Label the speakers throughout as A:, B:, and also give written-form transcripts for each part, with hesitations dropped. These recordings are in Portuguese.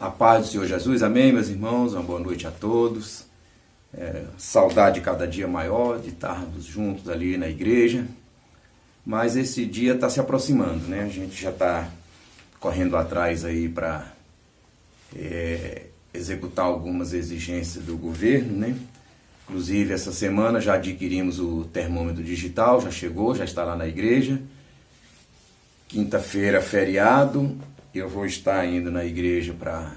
A: A paz do Senhor Jesus, amém, meus irmãos, uma boa noite a todos. Saudade cada dia maior de estarmos juntos ali na igreja, mas esse dia está se aproximando, né? A gente já está correndo atrás aí para executar algumas exigências do governo, né? Inclusive essa semana já adquirimos o termômetro digital, já chegou, já está lá na igreja. Quinta-feira, feriado. Eu vou estar indo na igreja para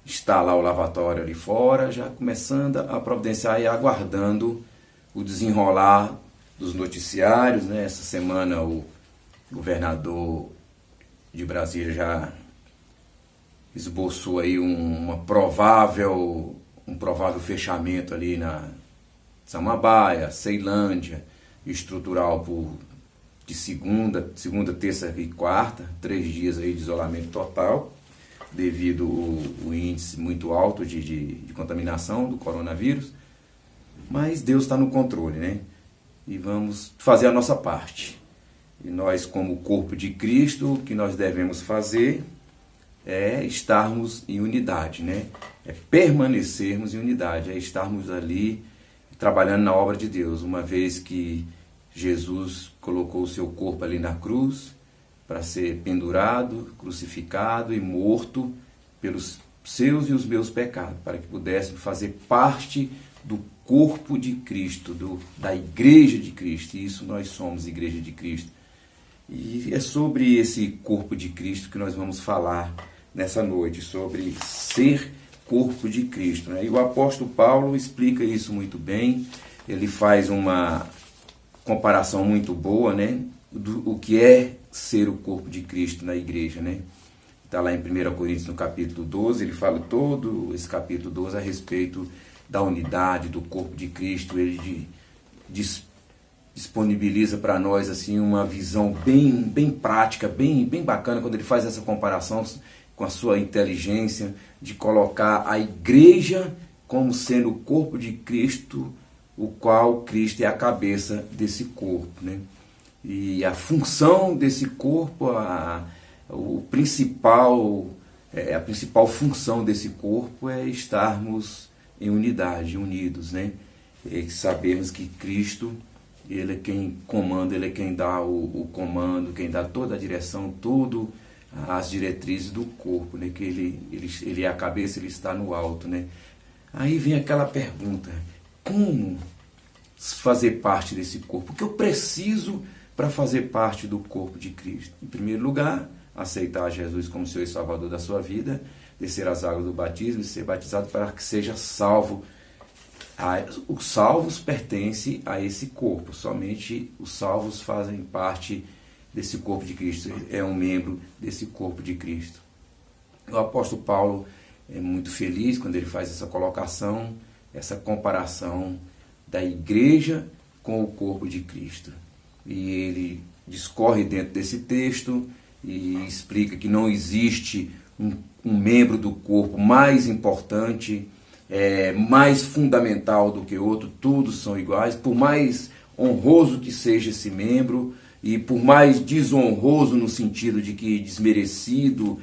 A: instalar o lavatório ali fora, já começando a providenciar e aguardando o desenrolar dos noticiários, né? Essa semana o governador de Brasília já esboçou aí um provável fechamento ali na Samambaia, Ceilândia, estrutural de segunda, terça e quarta, 3 dias aí de isolamento total, devido ao índice muito alto de contaminação do coronavírus. Mas Deus está no controle, né? E vamos fazer a nossa parte. E nós, como corpo de Cristo, o que nós devemos fazer é estarmos em unidade, né? É permanecermos em unidade, é estarmos ali trabalhando na obra de Deus, uma vez que Jesus colocou o seu corpo ali na cruz para ser pendurado, crucificado e morto pelos seus e os meus pecados, para que pudéssemos fazer parte do corpo de Cristo, da igreja de Cristo. E isso nós somos, igreja de Cristo. E é sobre esse corpo de Cristo que nós vamos falar nessa noite, sobre ser corpo de Cristo, né? E o apóstolo Paulo explica isso muito bem. Ele faz uma comparação muito boa, né, do que é ser o corpo de Cristo na igreja, né? Está lá em 1 Coríntios, no capítulo 12, ele fala todo esse capítulo 12 a respeito da unidade do corpo de Cristo. Ele disponibiliza para nós assim uma visão bem prática, bem bacana, quando ele faz essa comparação com a sua inteligência de colocar a igreja como sendo o corpo de Cristo, o qual Cristo é a cabeça desse corpo, né? E a função desse corpo, a principal função desse corpo é estarmos em unidade, unidos, né? E sabermos que Cristo, Ele é quem comanda, Ele é quem dá o comando, quem dá toda a direção, tudo as diretrizes do corpo, né? Que ele é a cabeça, Ele está no alto, né? Aí vem aquela pergunta: como fazer parte desse corpo? O que eu preciso para fazer parte do corpo de Cristo? Em primeiro lugar, aceitar Jesus como Senhor e Salvador da sua vida, descer as águas do batismo e ser batizado para que seja salvo. Os salvos pertencem a esse corpo, somente os salvos fazem parte desse corpo de Cristo, é um membro desse corpo de Cristo. O apóstolo Paulo é muito feliz quando ele faz essa colocação, essa comparação da igreja com o corpo de Cristo. E ele discorre dentro desse texto e explica que não existe um membro do corpo mais importante, mais fundamental do que outro, todos são iguais, por mais honroso que seja esse membro e por mais desonroso no sentido de que desmerecido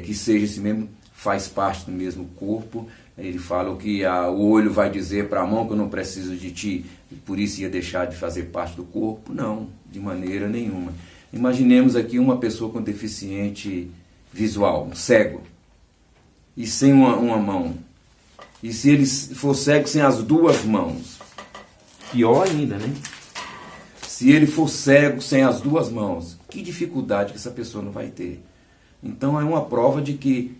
A: que seja esse membro, faz parte do mesmo corpo. Ele fala que o olho vai dizer para a mão que eu não preciso de ti, e por isso ia deixar de fazer parte do corpo. Não, de maneira nenhuma. Imaginemos aqui uma pessoa com deficiente visual, um cego, e sem uma mão. E se ele for cego sem as 2 mãos? Pior ainda, né? Se ele for cego sem as 2 mãos, que dificuldade que essa pessoa não vai ter? Então é uma prova de que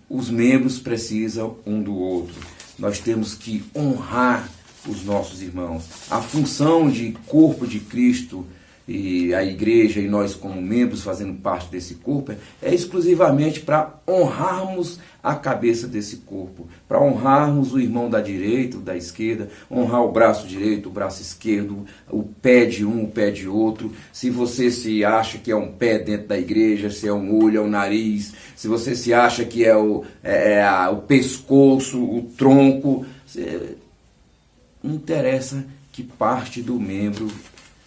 A: os membros precisam um do outro. Nós temos que honrar os nossos irmãos. A função de corpo de Cristo e a igreja e nós como membros fazendo parte desse corpo é exclusivamente para honrarmos a cabeça desse corpo, para honrarmos o irmão da direita, o da esquerda, honrar o braço direito, o braço esquerdo, o pé de um, o pé de outro. Se você se acha que é um pé dentro da igreja, se é um olho, é o nariz, se você se acha que é o pescoço, o tronco, não interessa que parte do membro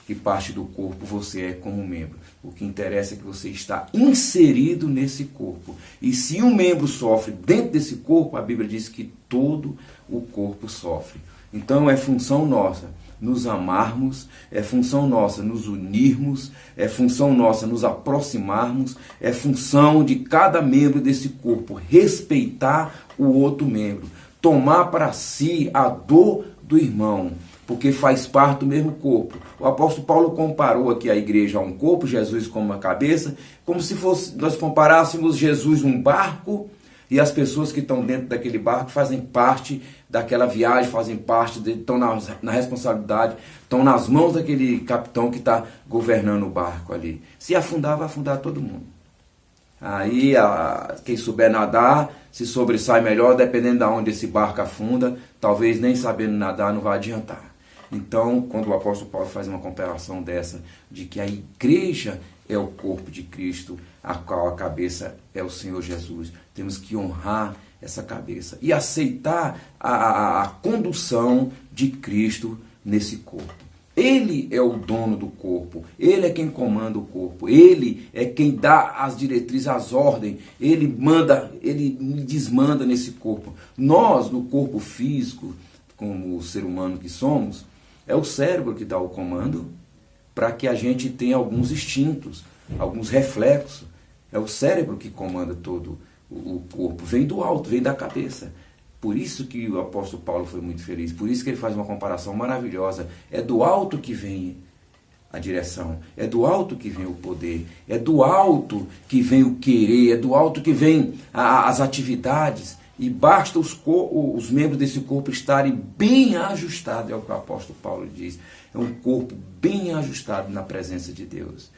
A: que parte do corpo você é como membro. O que interessa é que você está inserido nesse corpo. E se um membro sofre dentro desse corpo, a Bíblia diz que todo o corpo sofre. Então é função nossa nos amarmos, é função nossa nos unirmos, é função nossa nos aproximarmos, é função de cada membro desse corpo respeitar o outro membro, tomar para si a dor do irmão, porque faz parte do mesmo corpo. O apóstolo Paulo comparou aqui a igreja a um corpo, Jesus como uma cabeça, como se fosse, nós comparássemos Jesus um barco, e as pessoas que estão dentro daquele barco fazem parte daquela viagem, fazem parte, estão na responsabilidade, estão nas mãos daquele capitão que está governando o barco ali. Se afundar, vai afundar todo mundo. Aí quem souber nadar se sobressai melhor, dependendo de onde esse barco afunda, talvez nem sabendo nadar não vai adiantar. Então, quando o apóstolo Paulo faz uma comparação dessa, de que a igreja é o corpo de Cristo, a qual a cabeça é o Senhor Jesus, temos que honrar essa cabeça e aceitar a condução de Cristo nesse corpo. Ele é o dono do corpo, ele é quem comanda o corpo, ele é quem dá as diretrizes, as ordens, ele manda, ele desmanda nesse corpo. Nós, no corpo físico, como o ser humano que somos, é o cérebro que dá o comando para que a gente tenha alguns instintos, alguns reflexos. É o cérebro que comanda todo o corpo, vem do alto, vem da cabeça. Por isso que o apóstolo Paulo foi muito feliz, por isso que ele faz uma comparação maravilhosa. É do alto que vem a direção, é do alto que vem o poder, é do alto que vem o querer, é do alto que vem as atividades. E basta os membros desse corpo estarem bem ajustados, é o que o apóstolo Paulo diz. É um corpo bem ajustado na presença de Deus.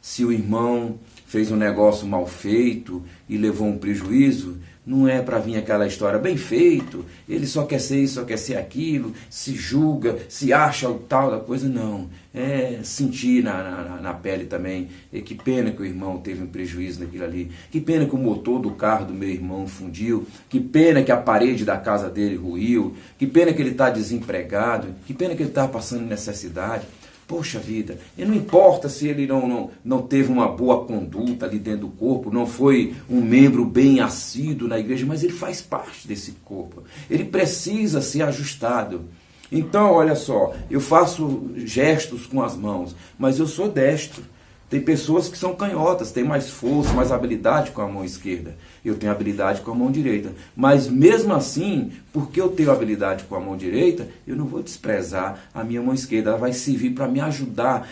A: Se o irmão fez um negócio mal feito e levou um prejuízo, não é para vir aquela história bem feito, ele só quer ser isso, só quer ser aquilo, se julga, se acha o tal da coisa, não. É sentir na pele também, e que pena que o irmão teve um prejuízo naquilo ali, que pena que o motor do carro do meu irmão fundiu, que pena que a parede da casa dele ruiu, que pena que ele está desempregado, que pena que ele está passando necessidade. Poxa vida, e não importa se ele não teve uma boa conduta ali dentro do corpo, não foi um membro bem assíduo na igreja, mas ele faz parte desse corpo. Ele precisa ser ajustado. Então, olha só, eu faço gestos com as mãos, mas eu sou destro. Tem pessoas que são canhotas, têm mais força, mais habilidade com a mão esquerda. Eu tenho habilidade com a mão direita. Mas mesmo assim, porque eu tenho habilidade com a mão direita, eu não vou desprezar a minha mão esquerda. Ela vai servir para me ajudar.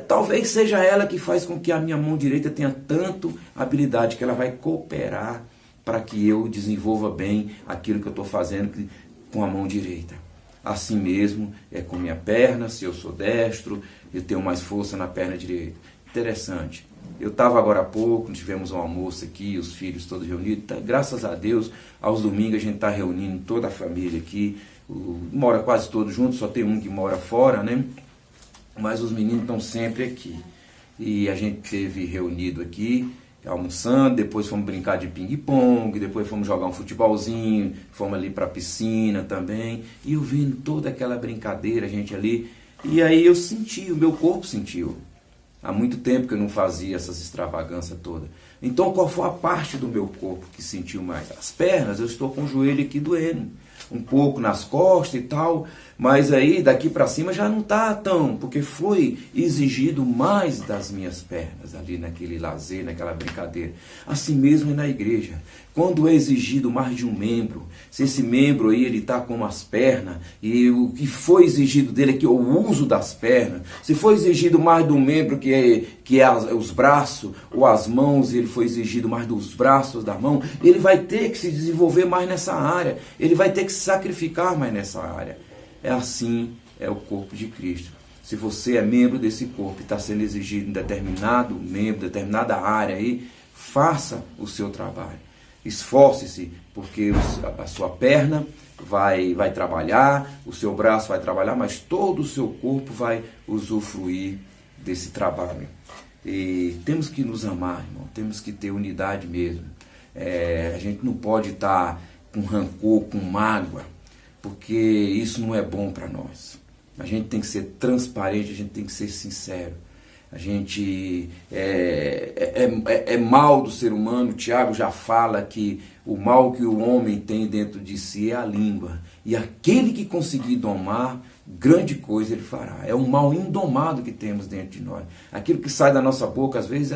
A: Talvez seja ela que faz com que a minha mão direita tenha tanto habilidade, que ela vai cooperar para que eu desenvolva bem aquilo que eu estou fazendo com a mão direita. Assim mesmo é com minha perna, se eu sou destro, eu tenho mais força na perna direita. Interessante. Eu estava agora há pouco, tivemos um almoço aqui, os filhos todos reunidos. Graças a Deus, aos domingos a gente está reunindo toda a família aqui. Mora quase todos juntos, só tem um que mora fora, né? Mas os meninos estão sempre aqui. E a gente teve reunido aqui, almoçando, depois fomos brincar de ping-pong, depois fomos jogar um futebolzinho, fomos ali para a piscina também. E eu vendo toda aquela brincadeira, a gente ali. E aí eu senti, o meu corpo sentiu. Há muito tempo que eu não fazia essas extravagâncias todas. Então, qual foi a parte do meu corpo que sentiu mais? As pernas, eu estou com o joelho aqui doendo. Um pouco nas costas e tal. Mas aí, daqui para cima, já não está tão. Porque foi exigido mais das minhas pernas ali naquele lazer, naquela brincadeira. Assim mesmo é na igreja. Quando é exigido mais de um membro, se esse membro aí ele está com as pernas, e o que foi exigido dele é que o uso das pernas, se foi exigido mais de um membro que é os braços ou as mãos, ele foi exigido mais dos braços, da mão, ele vai ter que se desenvolver mais nessa área, ele vai ter que se sacrificar mais nessa área. É assim, é o corpo de Cristo. Se você é membro desse corpo e está sendo exigido em determinado membro, determinada área aí, faça o seu trabalho. Esforce-se, porque a sua perna vai trabalhar, o seu braço vai trabalhar, mas todo o seu corpo vai usufruir desse trabalho. E temos que nos amar, irmão, temos que ter unidade mesmo. A gente não pode estar com rancor, com mágoa, porque isso não é bom para nós. A gente tem que ser transparente, a gente tem que ser sincero. A gente é mal do ser humano. O Tiago já fala que o mal que o homem tem dentro de si é a língua. E aquele que conseguir domar, grande coisa ele fará. É um mal indomado que temos dentro de nós. Aquilo que sai da nossa boca, às vezes,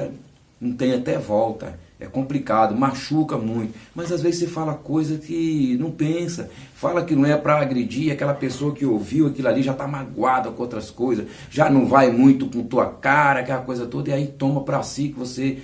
A: não tem até volta. É complicado, machuca muito. Mas às vezes você fala coisa que não pensa. Fala que não é para agredir. Aquela pessoa que ouviu aquilo ali já está magoada com outras coisas. Já não vai muito com tua cara, aquela coisa toda. E aí toma para si que você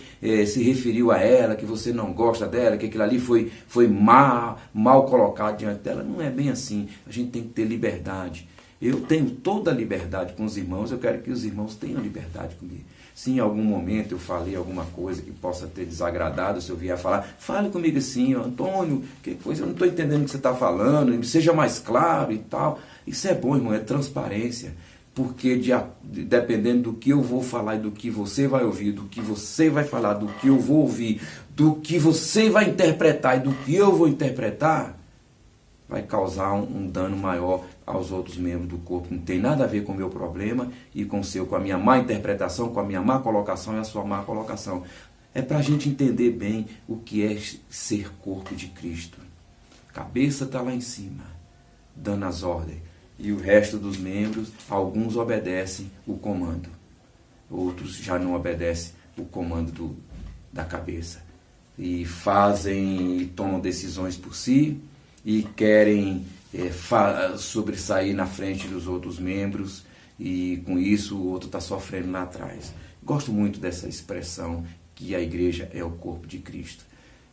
A: se referiu a ela, que você não gosta dela, que aquilo ali foi mal colocado diante dela. Não é bem assim. A gente tem que ter liberdade. Eu tenho toda a liberdade com os irmãos. Eu quero que os irmãos tenham liberdade comigo. Se em algum momento eu falei alguma coisa que possa ter desagradado, se eu vier falar, fale comigo assim, Antônio, que coisa, eu não estou entendendo o que você está falando, seja mais claro e tal. Isso é bom, irmão, é transparência. Porque dependendo do que eu vou falar e do que você vai ouvir, do que você vai falar, do que eu vou ouvir, do que você vai interpretar e do que eu vou interpretar, vai causar um dano maior aos outros membros do corpo. Não tem nada a ver com o meu problema e com o seu, com a minha má interpretação, com a minha má colocação e a sua má colocação. É para a gente entender bem o que é ser corpo de Cristo. A cabeça está lá em cima, dando as ordens. E o resto dos membros, alguns obedecem o comando. Outros já não obedecem o comando da cabeça. E fazem e tomam decisões por si, e querem sobressair na frente dos outros membros, e com isso o outro está sofrendo lá atrás. Gosto muito dessa expressão que a igreja é o corpo de Cristo.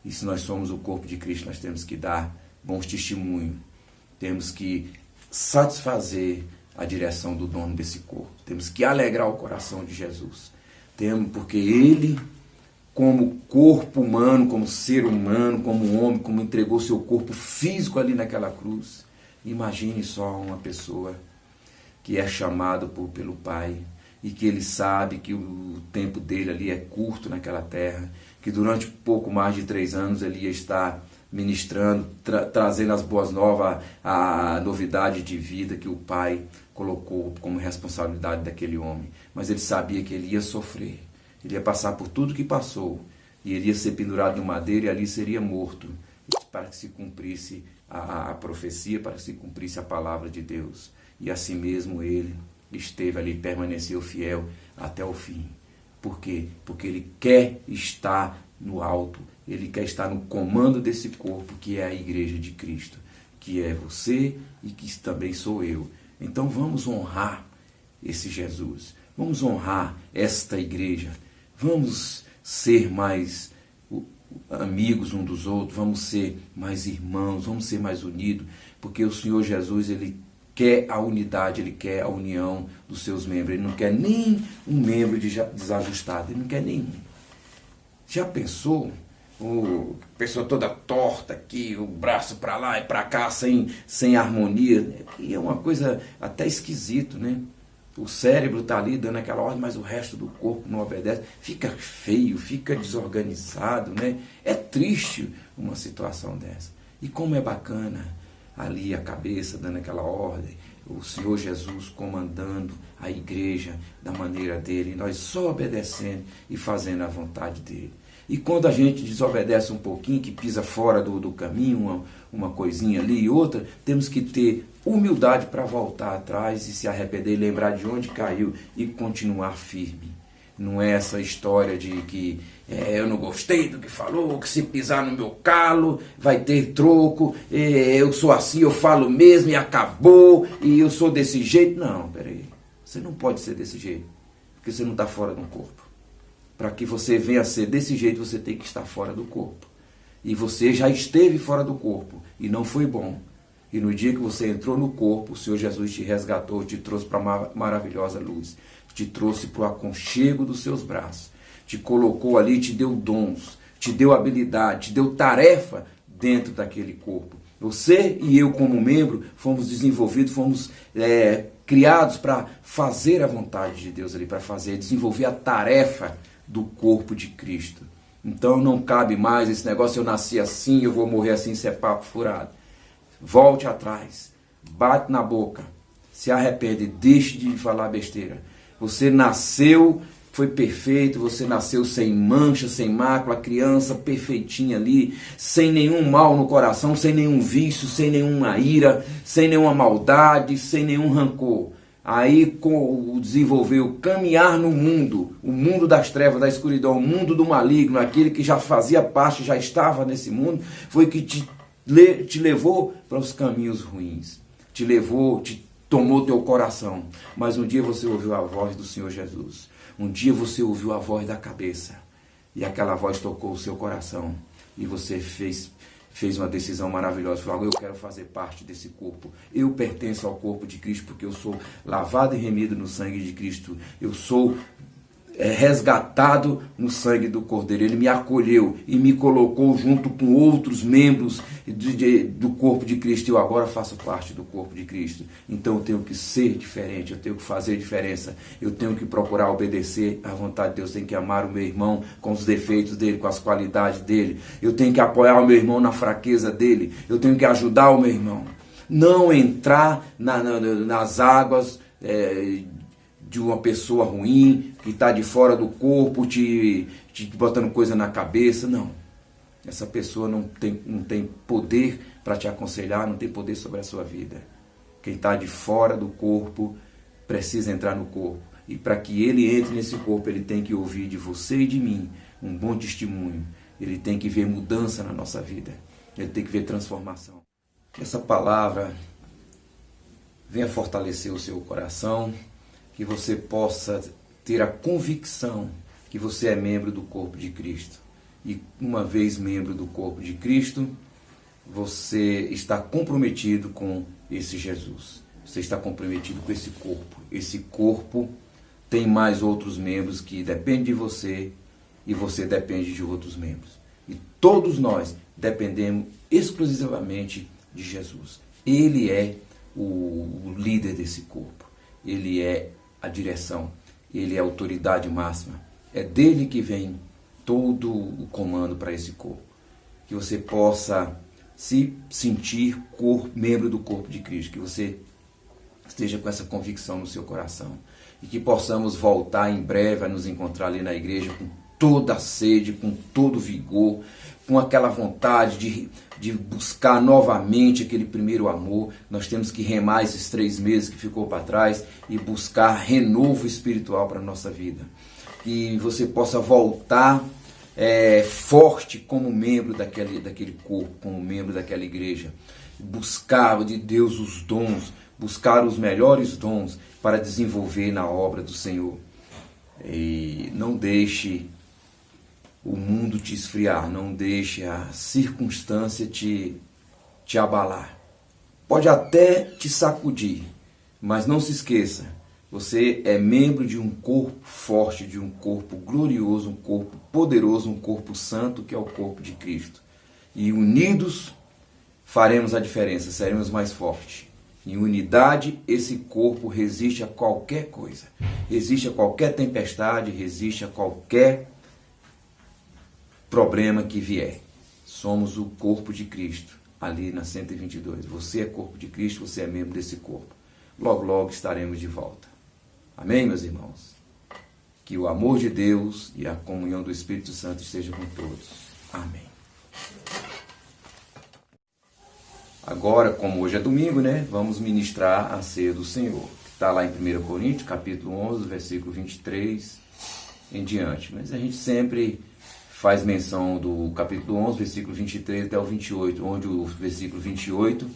A: E se nós somos o corpo de Cristo, nós temos que dar bons testemunhos, temos que satisfazer a direção do dono desse corpo, temos que alegrar o coração de Jesus, porque Ele, como corpo humano, como ser humano, como homem, como entregou seu corpo físico ali naquela cruz. Imagine só uma pessoa que é chamada pelo Pai e que ele sabe que o tempo dele ali é curto naquela terra, que durante pouco mais de 3 anos ele ia estar ministrando, trazendo as boas novas, a novidade de vida que o Pai colocou como responsabilidade daquele homem. Mas ele sabia que ele ia sofrer. Ele ia passar por tudo que passou, e ele ia ser pendurado no madeiro e ali seria morto, para que se cumprisse a profecia, para que se cumprisse a palavra de Deus. E assim mesmo ele esteve ali, permaneceu fiel até o fim. Por quê? Porque ele quer estar no alto, ele quer estar no comando desse corpo, que é a igreja de Cristo, que é você e que também sou eu. Então vamos honrar esse Jesus, vamos honrar esta igreja. Vamos ser mais amigos um dos outros, vamos ser mais irmãos, vamos ser mais unidos, porque o Senhor Jesus, Ele quer a unidade, Ele quer a união dos seus membros. Ele não quer nem um membro desajustado, Ele não quer nenhum. Já pensou? A pessoa toda torta aqui, o braço para lá e para cá, sem harmonia. E é uma coisa até esquisito, né? O cérebro está ali dando aquela ordem, mas o resto do corpo não obedece. Fica feio, fica desorganizado, né? É triste uma situação dessa. E como é bacana ali a cabeça dando aquela ordem, o Senhor Jesus comandando a igreja da maneira dele, e nós só obedecendo e fazendo a vontade dele. E quando a gente desobedece um pouquinho, que pisa fora do caminho, uma coisinha ali e outra, temos que ter humildade para voltar atrás e se arrepender e lembrar de onde caiu e continuar firme. Não é essa história de que eu não gostei do que falou, que se pisar no meu calo vai ter troco, eu sou assim, eu falo mesmo e acabou, e eu sou desse jeito. Não, peraí, você não pode ser desse jeito, porque você não está fora do corpo. Para que você venha a ser desse jeito, você tem que estar fora do corpo. E você já esteve fora do corpo e não foi bom. E no dia que você entrou no corpo, o Senhor Jesus te resgatou, te trouxe para uma maravilhosa luz, te trouxe para o aconchego dos seus braços, te colocou ali, te deu dons, te deu habilidade, te deu tarefa dentro daquele corpo. Você e eu, como membro, fomos desenvolvidos, fomos criados para fazer a vontade de Deus ali, para desenvolver a tarefa do corpo de Cristo. Então não cabe mais esse negócio, eu nasci assim, eu vou morrer assim, isso é papo furado. Volte atrás, bate na boca, Se arrepende, deixe de falar besteira. Você nasceu, foi perfeito, você nasceu sem mancha, sem mácula, criança perfeitinha ali, sem nenhum mal no coração, sem nenhum vício, sem nenhuma ira, sem nenhuma maldade, sem nenhum rancor. Aí desenvolveu caminhar no mundo, o mundo das trevas, da escuridão, o mundo do maligno, aquele que já fazia parte, já estava nesse mundo, foi que te levou para os caminhos ruins, te tomou teu coração. Mas um dia você ouviu a voz do Senhor Jesus, um dia você ouviu a voz da cabeça, e aquela voz tocou o seu coração, e você fez uma decisão maravilhosa, falou: eu quero fazer parte desse corpo, eu pertenço ao corpo de Cristo, porque eu sou lavado e remido no sangue de Cristo, eu sou resgatado no sangue do Cordeiro. Ele me acolheu e me colocou junto com outros membros do corpo de Cristo. Eu agora faço parte do corpo de Cristo. Então eu tenho que ser diferente, eu tenho que fazer diferença, eu tenho que procurar obedecer à vontade de Deus, tenho que amar o meu irmão com os defeitos dele, com as qualidades dele, eu tenho que apoiar o meu irmão na fraqueza dele, eu tenho que ajudar o meu irmão. Não entrar nas águas de uma pessoa ruim, que está de fora do corpo, te botando coisa na cabeça. Não. Essa pessoa não tem poder para te aconselhar, não tem poder sobre a sua vida. Quem está de fora do corpo precisa entrar no corpo. E para que ele entre nesse corpo, ele tem que ouvir de você e de mim um bom testemunho. Ele tem que ver mudança na nossa vida. Ele tem que ver transformação. Que essa palavra venha fortalecer o seu coração, que você possa ter a convicção que você é membro do corpo de Cristo. E uma vez membro do corpo de Cristo, você está comprometido com esse Jesus. Você está comprometido com esse corpo. Esse corpo tem mais outros membros que dependem de você e você depende de outros membros. E todos nós dependemos exclusivamente de Jesus. Ele é o líder desse corpo. Ele é a direção, ele é a autoridade máxima, é dele que vem todo o comando para esse corpo. Que você possa se sentir membro do corpo de Cristo, que você esteja com essa convicção no seu coração, e que possamos voltar em breve a nos encontrar ali na igreja com toda a sede, com todo o vigor, com aquela vontade de buscar novamente aquele primeiro amor. Nós temos que remar esses 3 meses que ficou para trás e buscar renovo espiritual para a nossa vida. Que você possa voltar forte como membro daquele corpo, como membro daquela igreja. Buscar de Deus os dons, buscar os melhores dons para desenvolver na obra do Senhor. E não deixe o mundo te esfriar, não deixe a circunstância te abalar. Pode até te sacudir, mas não se esqueça, você é membro de um corpo forte, de um corpo glorioso, um corpo poderoso, um corpo santo, que é o corpo de Cristo. E unidos faremos a diferença, seremos mais fortes. Em unidade, esse corpo resiste a qualquer coisa, resiste a qualquer tempestade, resiste a qualquer problema que vier. Somos o corpo de Cristo, ali na 122. Você é corpo de Cristo, você é membro desse corpo. Logo, logo estaremos de volta. Amém, meus irmãos? Que o amor de Deus e a comunhão do Espírito Santo estejam com todos. Amém. Agora, como hoje é domingo, vamos ministrar a ceia do Senhor. Está lá em 1 Coríntios, capítulo 11, versículo 23 em diante. Mas a gente sempre faz menção do capítulo 11, versículo 23 até o 28, onde o versículo 28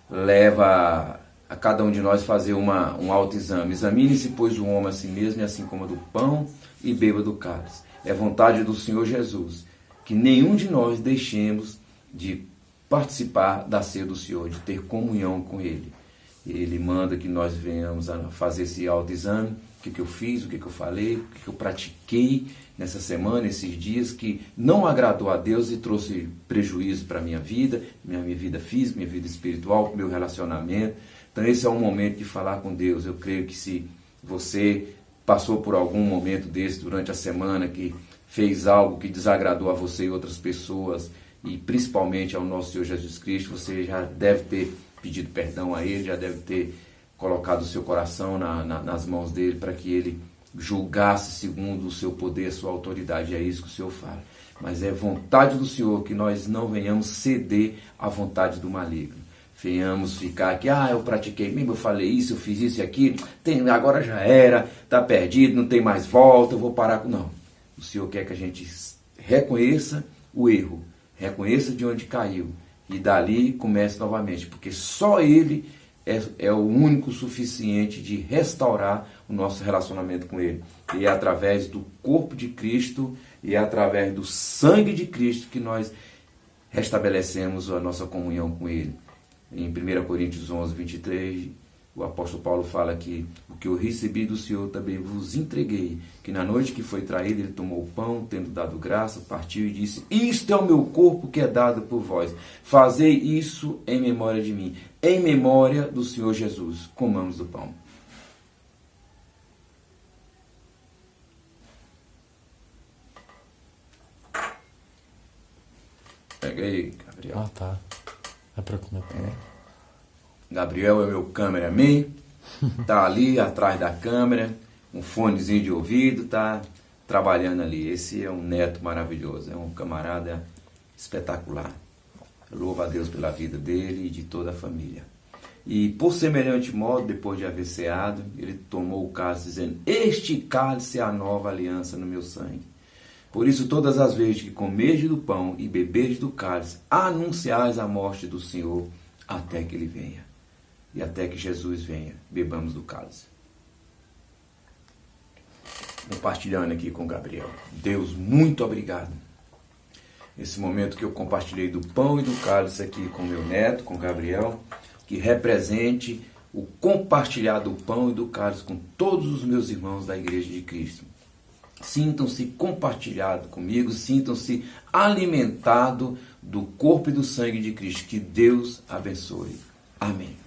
A: leva a cada um de nós fazer um autoexame. Examine-se, pois, o homem a si mesmo, e assim coma do pão e beba do cálice. É vontade do Senhor Jesus que nenhum de nós deixemos de participar da ceia do Senhor, de ter comunhão com Ele. Ele manda que nós venhamos a fazer esse autoexame. O que eu fiz, o que eu falei, o que eu pratiquei nessa semana, esses dias, que não agradou a Deus e trouxe prejuízo para a minha vida física, minha vida espiritual, meu relacionamento. Então esse é um momento de falar com Deus. Eu creio que se você passou por algum momento desse durante a semana, que fez algo que desagradou a você e outras pessoas, e principalmente ao nosso Senhor Jesus Cristo, você já deve ter pedido perdão a Ele, já deve ter colocado o seu coração nas mãos dele para que ele julgasse segundo o seu poder, a sua autoridade. É isso que o Senhor fala. Mas é vontade do Senhor que nós não venhamos ceder à vontade do maligno. Venhamos ficar aqui, eu pratiquei mesmo, eu falei isso, eu fiz isso e aquilo, agora já era, está perdido, não tem mais volta, eu vou parar com... Não. O Senhor quer que a gente reconheça o erro, reconheça de onde caiu e dali comece novamente, porque só Ele é o único suficiente de restaurar o nosso relacionamento com Ele. E é através do corpo de Cristo e é através do sangue de Cristo que nós restabelecemos a nossa comunhão com Ele. Em 1 Coríntios 11, 23, o apóstolo Paulo fala que o que eu recebi do Senhor também vos entreguei, que na noite que foi traído ele tomou o pão, tendo dado graça, partiu e disse: isto é o meu corpo que é dado por vós, fazei isso em memória de mim, em memória do Senhor Jesus. Comamos do pão. Pega aí, Gabriel.
B: Tá. É pra comer pão.
A: Gabriel é meu cameraman, tá ali atrás da câmera, um fonezinho de ouvido, tá trabalhando ali. Esse é um neto maravilhoso, é um camarada espetacular. Eu louvo a Deus pela vida dele e de toda a família. E por semelhante modo, depois de haver ceado, ele tomou o cálice dizendo: este cálice é a nova aliança no meu sangue. Por isso, todas as vezes que comerdes do pão e beberdes do cálice, anunciais a morte do Senhor até que Ele venha. E até que Jesus venha, bebamos do cálice. Compartilhando aqui com Gabriel. Deus, muito obrigado. Esse momento que eu compartilhei do pão e do cálice aqui com meu neto, com Gabriel, que represente o compartilhar do pão e do cálice com todos os meus irmãos da Igreja de Cristo. Sintam-se compartilhados comigo, sintam-se alimentados do corpo e do sangue de Cristo. Que Deus abençoe. Amém.